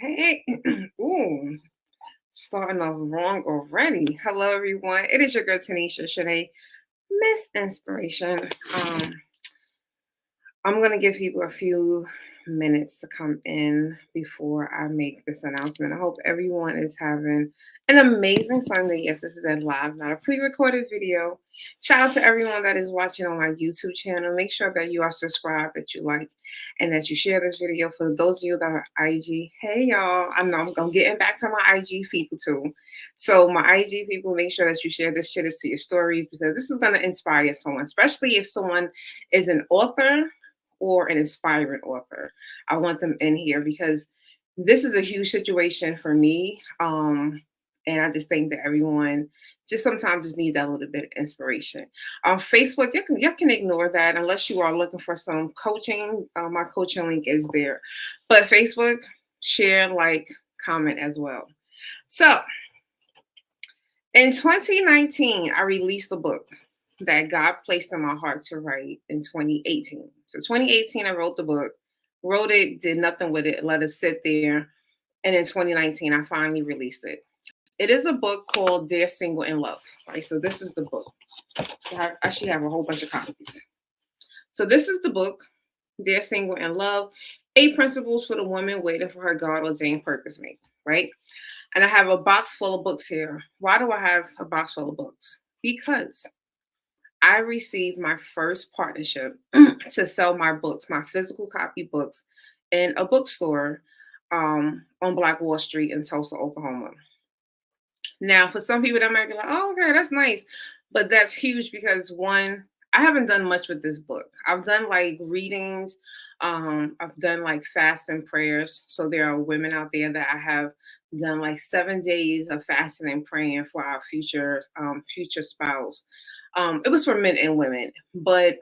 Hey, ooh, starting off wrong already. Hello, everyone. It is your girl Tanisha Shanae, Miss Inspiration. I'm going to give people a few minutes to come in before I make this announcement. I hope everyone is having an amazing Sunday. Yes, this is a live, not a pre recorded video. Shout out to everyone that is watching on my YouTube channel. Make sure that you are subscribed, that you like, and that you share this video. For those of you that are IG, hey y'all, I know I'm going to get back to my IG people too. So, my IG people, make sure that you share this shit to your stories because this is going to inspire someone, especially if someone is an author or an inspiring author. I want them in here because this is a huge situation for me. And I just think that everyone just sometimes just needs that little bit of inspiration. On Facebook, you can ignore that unless you are looking for some coaching. My coaching link is there. But Facebook, share, like, comment as well. So in 2019, I released a book that God placed in my heart to write in 2018. So 2018, I wrote the book, wrote it, did nothing with it, let it sit there. And in 2019, I finally released it. It is a book called Dear Single in Love. Right. So this is the book. So I actually have a whole bunch of copies. So this is the book, Dear Single in Love, 8 Principles for the Woman Waiting for Her God Ordained Purpose Mate. Right. And I have a box full of books here. Why do I have a box full of books? Because I received my first partnership to sell my books, my physical copy books, in a bookstore on Black Wall Street in Tulsa, Oklahoma. Now, for some people, that might be like, oh, okay, that's nice. But that's huge because one, I haven't done much with this book. I've done like readings, I've done like fast and prayers. So there are women out there that I have done like 7 days of fasting and praying for our future spouse. It was for men and women, but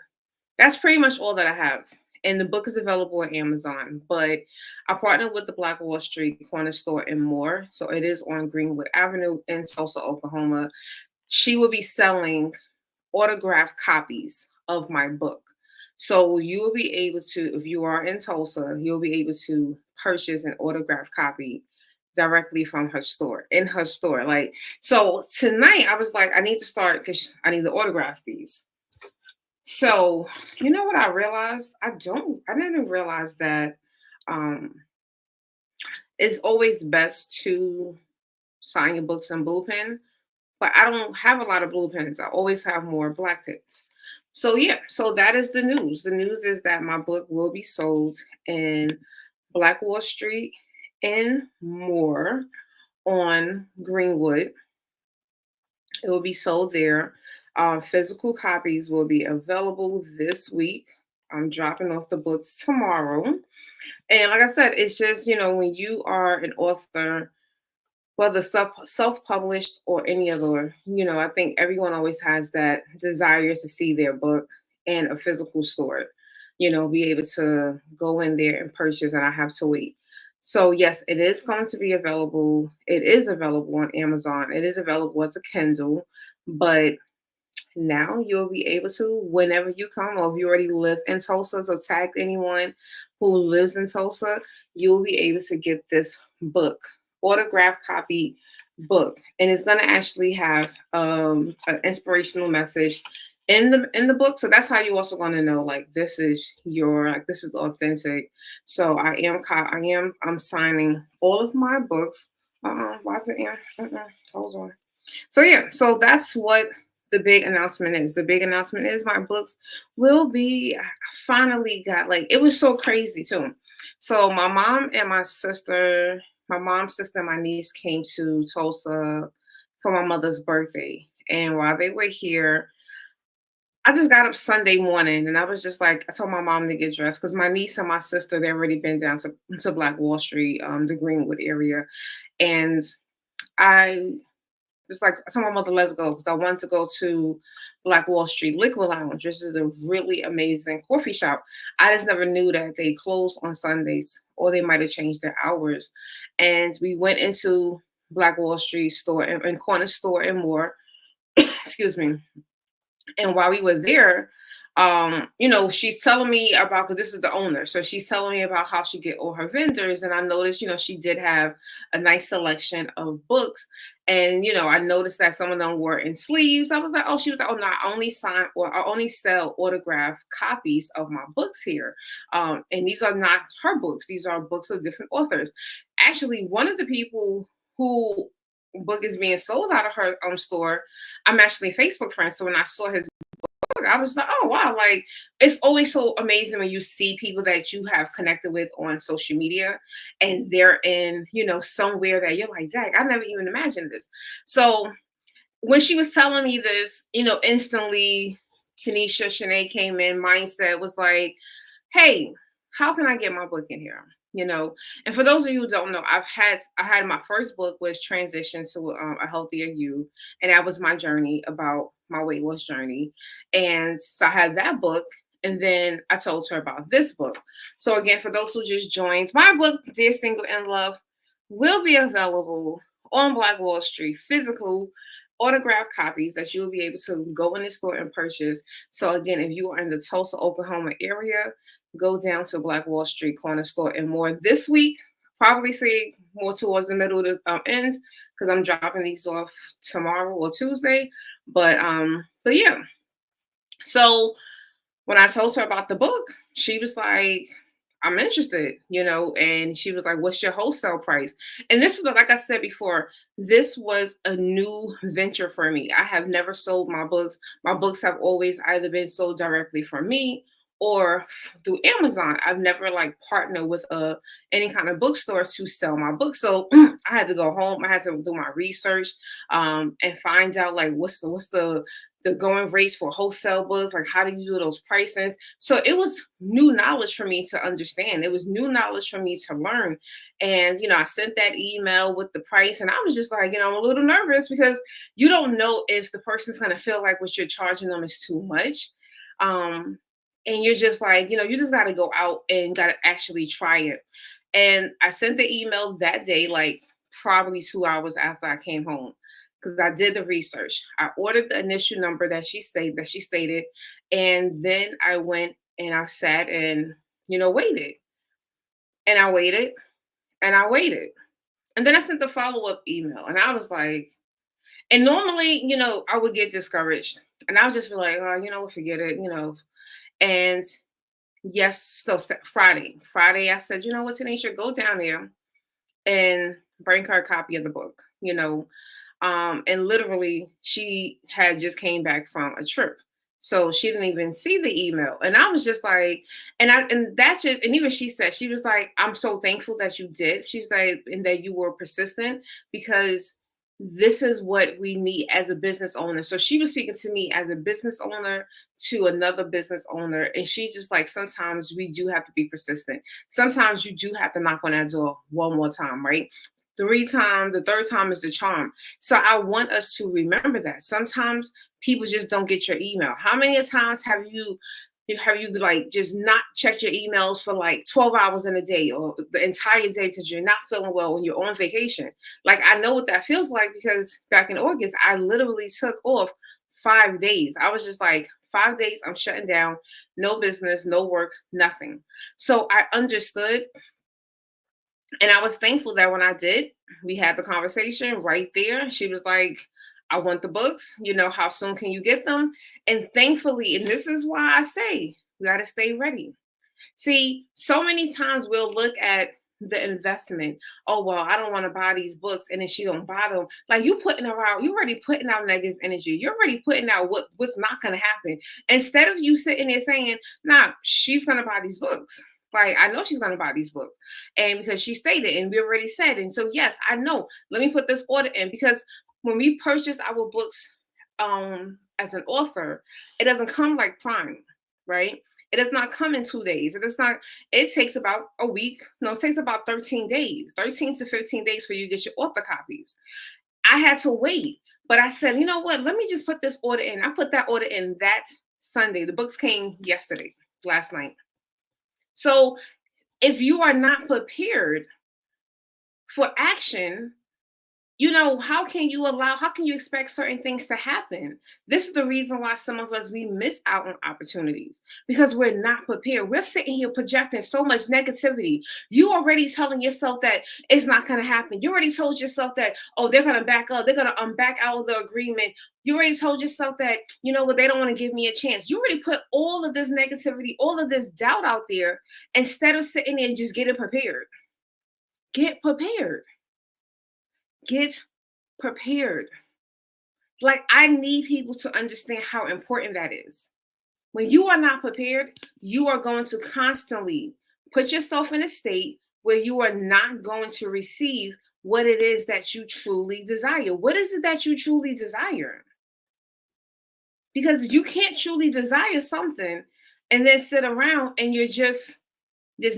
that's pretty much all that I have. And the book is available on Amazon. But I partnered with the Black Wall Street Corner Store and more. So it is on Greenwood Avenue in Tulsa, Oklahoma. She will be selling autographed copies of my book. So you will be able to, if you are in Tulsa, you'll be able to purchase an autographed copy directly from her store, in her store. Like, so tonight I was like, I need to start because I need to autograph these. So, you know what I realized? I didn't realize that um, it's always best to sign your books in blue pen, but I don't have a lot of blue pens. I always have more black pens. So, yeah, so that is the news. The news is that my book will be sold in Black Wall Street and more on Greenwood. It will be sold there. Physical copies will be available this week. I'm dropping off the books tomorrow. And like I said, it's just, when you are an author, whether self published or any other, I think everyone always has that desire to see their book in a physical store, be able to go in there and purchase, and I have to wait. So, yes, it is going to be available. It is available on Amazon. It is available as a Kindle, but now you'll be able to whenever you come, or if you already live in Tulsa, so tag anyone who lives in Tulsa, you'll be able to get this book, autographed copy book, and it's going to actually have an inspirational message in the book. So that's how you also going to know, like, this is authentic. So I'm signing all of my books. Why is it hold on. So yeah, so that's what the big announcement is. The big announcement is my books will be, I finally got, like, it was so crazy too. So my mom's sister and my niece came to Tulsa for my mother's birthday. And while they were here, I just got up Sunday morning and I was just like, I told my mom to get dressed because my niece and my sister, they already been down to Black Wall Street, the Greenwood area. And I it's like, I told my mother, let's go, because I wanted to go to Black Wall Street Liquor Lounge. This is a really amazing coffee shop. I just never knew that they closed on Sundays, or they might have changed their hours. And we went into Black Wall Street store and corner store and more. Excuse me. And while we were there, She's telling me about, because this is the owner, so she's telling me about how she get all her vendors, and I noticed, she did have a nice selection of books, and I noticed that some of them were in sleeves. I was like, oh, she was like, oh no, I only sign, or I only sell autographed copies of my books here, and these are not her books; these are books of different authors. Actually, one of the people who book is being sold out of her store, I'm actually Facebook friends, so when I saw his, I was like, oh wow, like it's always so amazing when you see people that you have connected with on social media and they're in, somewhere that you're like, Jack, I never even imagined this. So when she was telling me this, instantly Tanisha Shanae came in, mindset was like, hey, how can I get my book in here? And for those of you who don't know, I had my first book was Transition to a Healthier You, and that was my journey about my weight loss journey. And so I had that book, and then I told her about this book. So again, for those who just joined, my book, Dear Single in Love, will be available on Black Wall Street, physical autographed copies that you will be able to go in the store and purchase. So again, if you are in the Tulsa, Oklahoma area, go down to Black Wall Street corner store and more this week. Probably see more towards the middle of the ends, because I'm dropping these off tomorrow or Tuesday. But yeah. So when I told her about the book, she was like, I'm interested, and she was like, what's your wholesale price? And this is, like I said before, this was a new venture for me. I have never sold my books. My books have always either been sold directly from me or through Amazon. I've never like partnered with any kind of bookstores to sell my books. So I had to go home. I had to do my research and find out like what's the going rates for wholesale books, like how do you do those pricings. So it was new knowledge for me to understand. It was new knowledge for me to learn. And I sent that email with the price, and I was just like, I'm a little nervous because you don't know if the person's going to feel like what you're charging them is too much. And you're just like, you just got to go out and got to actually try it. And I sent the email that day, like probably 2 hours after I came home, because I did the research. I ordered the initial number that she stated, and then I went and I sat and waited, and I waited, and I waited, and then I sent the follow up email, and I was like, and normally, I would get discouraged, and I would just be like, oh, forget it, and yes, so Friday, I said, you know what, Tanisha, go down there and bring her a copy of the book, and literally she had just came back from a trip, so she didn't even see the email, and I was just like, and that's just, and even she was like, I'm so thankful that you did. She was like, and that you were persistent, because this is what we need as a business owner. So she was speaking to me as a business owner to another business owner, and she just like, sometimes we do have to be persistent. Sometimes you do have to knock on that door one more time, right? 3 times, the third time is the charm. So I want us to remember that sometimes people just don't get your email. How many times have you like just not checked your emails for like 12 hours in a day or the entire day because you're not feeling well when you're on vacation? Like, I know what that feels like, because back in August, I literally took off 5 days. I was just like, 5 days, I'm shutting down, no business, no work, nothing. So I understood, and I was thankful that when I did, we had the conversation right there. She was like, I want the books. How soon can you get them? And thankfully, and this is why I say we got to stay ready. See, so many times we'll look at the investment. Oh, well, I don't want to buy these books. And then she don't buy them. Like, you already putting out negative energy. You're already putting out what's not going to happen. Instead of you sitting there saying, nah, she's going to buy these books. Like, I know she's going to buy these books. And because she stated, and we already said, and so, yes, I know, let me put this order in, because when we purchase our books as an author, it doesn't come like Prime, right? It does not come in 2 days. It takes about a week. No, it takes about 13 days, 13 to 15 days for you to get your author copies. I had to wait, but I said, you know what? Let me just put this order in. I put that order in that Sunday. The books came yesterday, last night. So if you are not prepared for action, how can you expect certain things to happen? This is the reason why some of us we miss out on opportunities because we're not prepared. We're sitting here projecting so much negativity. You already telling yourself that it's not going to happen. You already told yourself that, oh, they're going to back up. They're going to back out of the agreement. You already told yourself that, you know what, they don't want to give me a chance. You already put all of this negativity, all of this doubt out there instead of sitting there and just getting prepared. Get prepared. Get prepared. Like, I need people to understand how important that is. When you are not prepared, you are going to constantly put yourself in a state where you are not going to receive what it is that you truly desire. What is it that you truly desire? Because you can't truly desire something and then sit around and you're just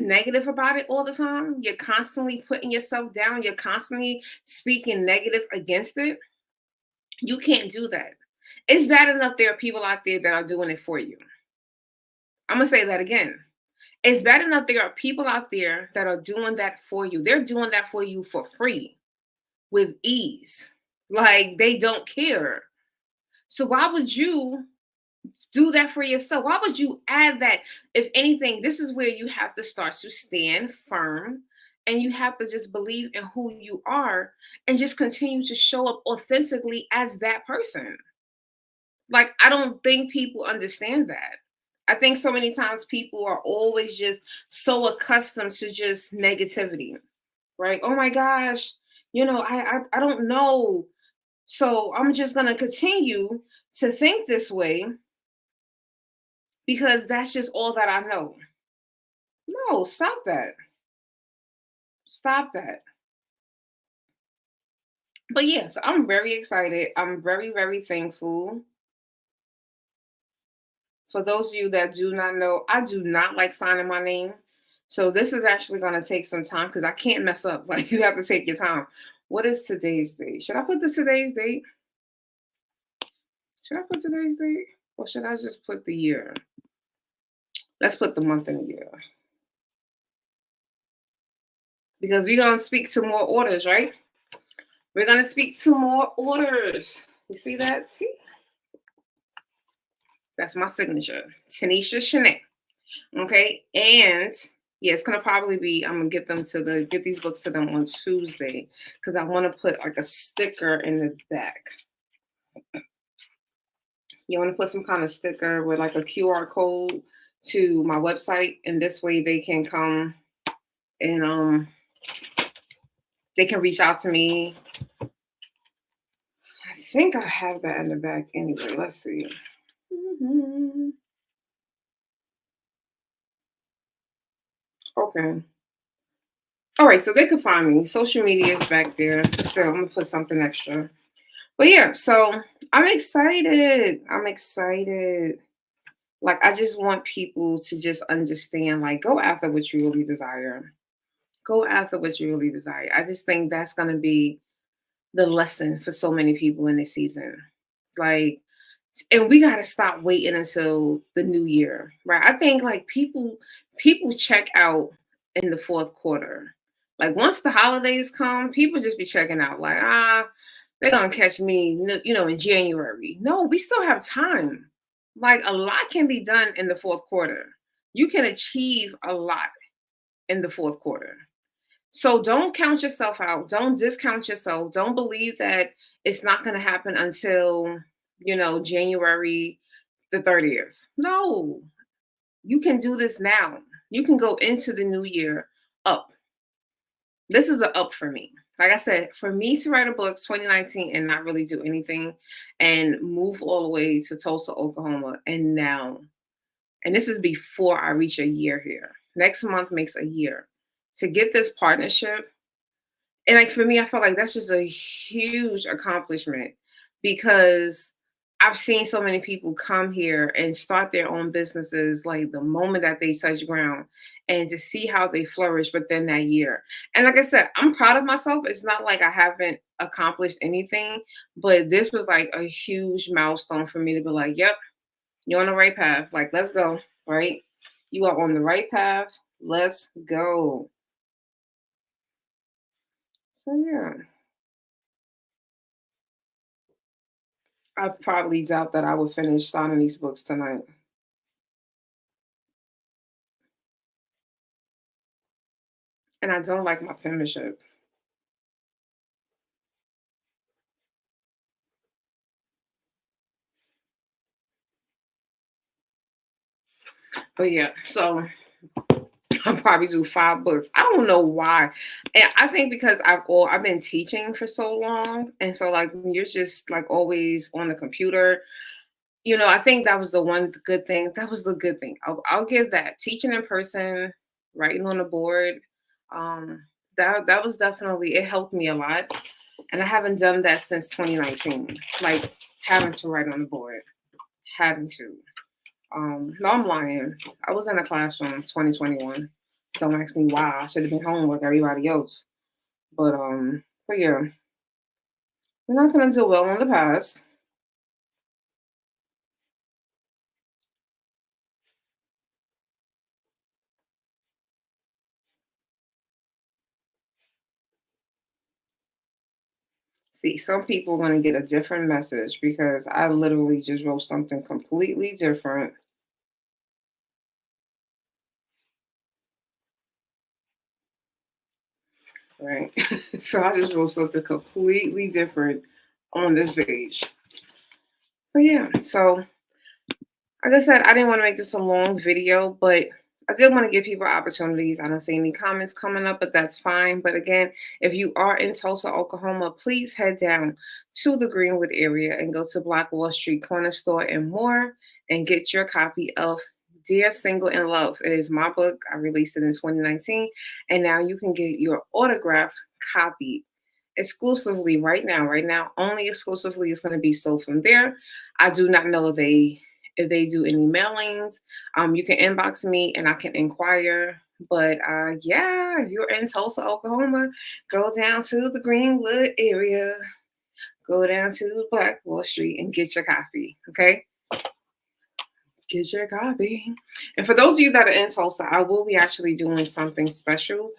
negative about it all the time. You're constantly putting yourself down. You're constantly speaking negative against it. You can't do that. It's bad enough there are people out there that are doing it for you. I'm going to say that again. It's bad enough there are people out there that are doing that for you. They're doing that for you for free with ease. Like, they don't care. So why would you do that for yourself? Why would you add that? If anything, this is where you have to start to stand firm and you have to just believe in who you are and just continue to show up authentically as that person. Like, I don't think people understand that. I think so many times people are always just so accustomed to just negativity, right? Oh my gosh, I don't know. So I'm just gonna continue to think this way because that's just all that I know. No, stop that. Stop that. But yes, I'm very excited. I'm very, very thankful. For those of you that do not know, I do not like signing my name. So this is actually going to take some time because I can't mess up. Like, you have to take your time. What is today's date? Should I put today's date? Should I put today's date? Or should I just put the year? Let's put the month and the year. Because we're going to speak to more orders, right? We're going to speak to more orders. You see that? See? That's my signature. Tanisha Shanae. Okay. And yeah, it's gonna probably be, I'm gonna get these books to them on Tuesday because I want to put like a sticker in the back. You want to put some kind of sticker with like a QR code to my website, and this way they can come and they can reach out to me. I think I have that in the back anyway. Let's see. Mm-hmm. Okay. All right, so they could find me. Social media is back there. But still, I'm gonna put something extra. But yeah, so I'm excited. I'm excited. Like, I just want people to just understand, like, go after what you really desire. Go after what you really desire. I just think that's gonna be the lesson for so many people in this season. Like, and we gotta stop waiting until the new year, right? I think like people check out in the fourth quarter. Like, once the holidays come, people just be checking out. Like, they're gonna catch me, in January. No, we still have time. Like, a lot can be done in the fourth quarter. You can achieve a lot in the fourth quarter. So don't count yourself out. Don't discount yourself. Don't believe that it's not going to happen until, January the 30th. No, you can do this now. You can go into the new year up. This is an up for me. Like I said, for me to write a book 2019 and not really do anything and move all the way to Tulsa, Oklahoma, and now, and this is before I reach a year here. Next month makes a year. To get this partnership, and like for me, I feel like that's just a huge accomplishment because I've seen so many people come here and start their own businesses like the moment that they touch ground, and to see how they flourish within that year. And like I said, I'm proud of myself. It's not like I haven't accomplished anything, but this was like a huge milestone for me to be like, yep, you're on the right path. Like, let's go, right? You are on the right path. Let's go. So yeah. I probably doubt that I would finish signing these books tonight. And I don't like my penmanship. But yeah, so I'll probably do 5 books. I don't know why. And I think because I've been teaching for so long. And so like when you're just like always on the computer, I think that was the one good thing. That was the good thing. I'll give that. Teaching in person, writing on the board, that was definitely it helped me a lot. And I haven't done that since 2019. Like having to write on the board, having to. No, I'm lying. I was in a classroom 2021. Don't ask me why. I should have been home with everybody else. But yeah, we're not gonna do well in the past. See, some people are gonna get a different message because I literally just wrote something completely different. Right. So I just wrote something completely different on this page. But yeah, so like I said, I didn't want to make this a long video, but I did want to give people opportunities. I don't see any comments coming up, but that's fine. But again, if you are in Tulsa, Oklahoma, please head down to the Greenwood area and go to Black Wall Street Corner Store and more and get your copy of Dear Single in Love. It is my book. I released it in 2019, and now you can get your autograph copy exclusively right now. Right now, only exclusively is going to be sold from there. I do not know if they do any mailings. You can inbox me and I can inquire. But yeah, if you're in Tulsa, Oklahoma, go down to the Greenwood area, go down to Black Wall Street and get your copy. Okay, get your copy. And for those of you that are in Tulsa, I will be actually doing something special.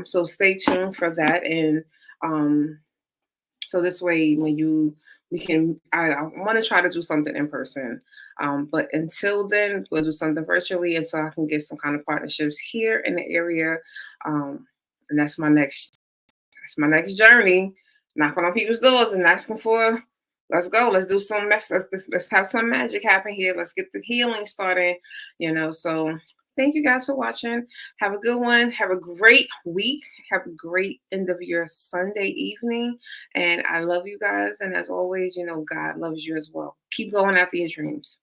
So stay tuned for that. And so this way, we can, I want to try to do something in person. But until then, we'll do something virtually, and so I can get some kind of partnerships here in the area. And that's my next journey, knocking on people's doors and asking for, let's go, let's do some mess, let's have some magic happen here. Let's get the healing started. So thank you guys for watching. Have a good one. Have a great week. Have a great end of your Sunday evening. And I love you guys. And as always, God loves you as well. Keep going after your dreams.